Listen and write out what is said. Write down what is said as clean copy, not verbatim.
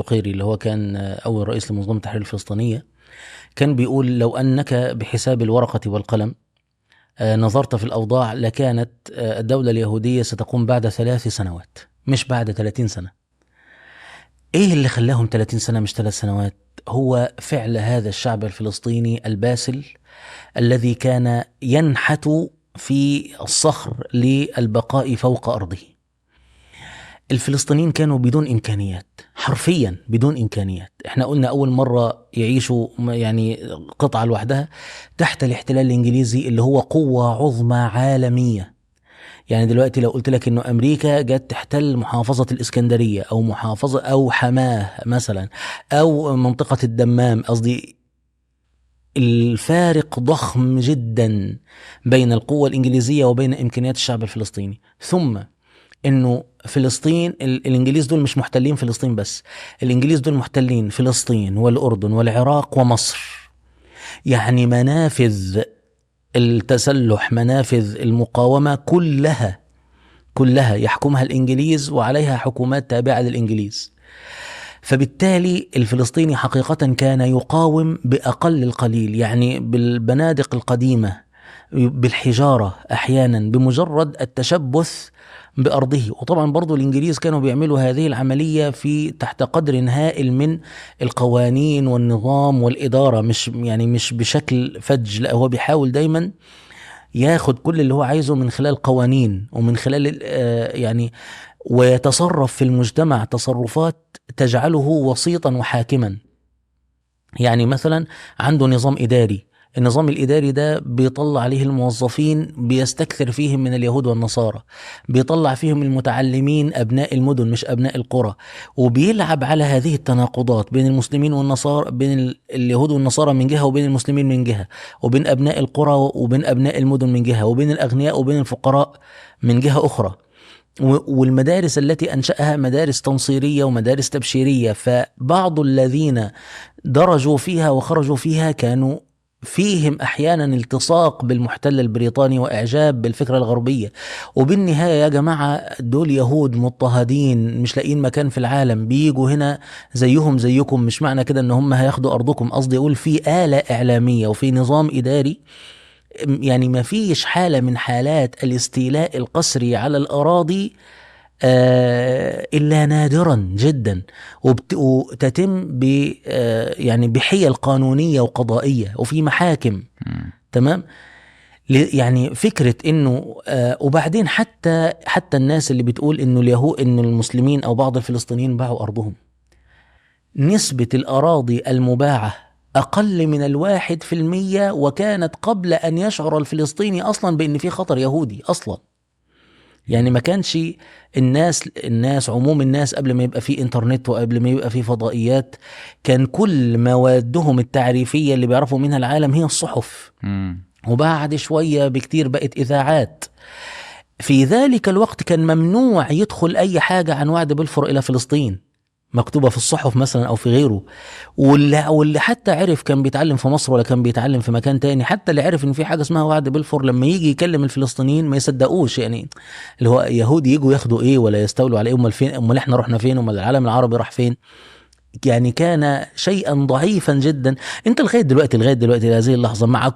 الطقيري اللي هو كان أول رئيس لمنظمة التحرير الفلسطينية، كان بيقول: لو أنك بحساب الورقة والقلم نظرت في الأوضاع لكانت الدولة اليهودية ستقوم بعد 3 سنوات مش بعد 30 سنة. إيه اللي خلاهم 30 سنة مش 3 سنوات؟ هو فعل هذا الشعب الفلسطيني الباسل الذي كان ينحت في الصخر للبقاء فوق أرضه. الفلسطينيين كانوا بدون إمكانيات، حرفيا بدون إمكانيات. احنا قلنا أول مرة يعيشوا يعني قطعة لوحدها تحت الاحتلال الإنجليزي اللي هو قوة عظمى عالمية. يعني دلوقتي لو قلت لك إنه أمريكا جت تحتل محافظة الإسكندرية أو محافظة أو حماه مثلا أو منطقة الدمام، قصدي الفارق ضخم جدا بين القوة الإنجليزية وبين إمكانيات الشعب الفلسطيني. ثم انه فلسطين، الانجليز دول مش محتلين فلسطين بس، الانجليز دول محتلين فلسطين والاردن والعراق ومصر. يعني منافذ التسلح، منافذ المقاومة كلها يحكمها الانجليز وعليها حكومات تابعة للانجليز. فبالتالي الفلسطيني حقيقة كان يقاوم بأقل القليل، يعني بالبنادق القديمة، بالحجارة أحيانا، بمجرد التشبث بأرضه. وطبعا برضو الإنجليز كانوا بيعملوا هذه العملية في تحت قدر هائل من القوانين والنظام والإدارة، مش بشكل فج، لا، هو بيحاول دايما ياخد كل اللي هو عايزه من خلال قوانين ومن خلال يعني ويتصرف في المجتمع تصرفات تجعله وسيطا وحاكما. يعني مثلا عنده نظام إداري، النظام الإداري ده بيطلع عليه الموظفين بيستكثر فيهم من اليهود والنصارى، بيطلع فيهم المتعلمين أبناء المدن مش أبناء القرى، وبيلعب على هذه التناقضات بين المسلمين والنصارى، بين اليهود والنصارى من جهة وبين المسلمين من جهة، وبين أبناء القرى وبين أبناء المدن من جهة، وبين الأغنياء وبين الفقراء من جهة أخرى. والمدارس التي أنشأها مدارس تنصيرية ومدارس تبشيرية، فبعض الذين درجوا فيها وخرجوا فيها كانوا فيهم أحيانا التصاق بالمحتل البريطاني وإعجاب بالفكرة الغربية. وبالنهاية يا جماعة دول يهود مضطهدين مش لاقيين مكان في العالم، بيجوا هنا زيهم زيكم، مش معنى كده ان هم هياخدوا أرضكم. قصدي أقول في آلة إعلامية وفي نظام إداري، يعني ما فيش حالة من حالات الاستيلاء القسري على الأراضي إلا نادرا جدا، وتتم يعني بحيل قانونية وقضائية وفي محاكم. تمام. يعني فكرة إنه وبعدين حتى الناس اللي بتقول إنه اليهود، إنه المسلمين أو بعض الفلسطينيين باعوا أرضهم، نسبة الأراضي المباعة أقل من 1%، وكانت قبل أن يشعر الفلسطيني أصلا بأن في خطر يهودي أصلا. يعني ما كانش الناس عموم الناس قبل ما يبقى في انترنت وقبل ما يبقى في فضائيات، كان كل موادهم التعريفية اللي بيعرفوا منها العالم هي الصحف، وبعد شوية بكتير بقت إذاعات. في ذلك الوقت كان ممنوع يدخل أي حاجة عن وعد بلفور إلى فلسطين مكتوبة في الصحف مثلا أو في غيره. واللي حتى عرف كان بيتعلم في مصر ولا كان بيتعلم في مكان تاني، حتى اللي عرف إن في حاجة اسمها وعد بلفور، لما يجي يكلم الفلسطينيين ما يصدقوش. يعني اللي هو يهودي يجوا ياخدوا إيه ولا يستولوا على إيه؟ أمال فين؟ أمال إحنا رحنا فين؟ أمال العالم العربي راح فين؟ يعني كان شيئا ضعيفا جدا. أنت لغاية دلوقتي هذه اللحظة مع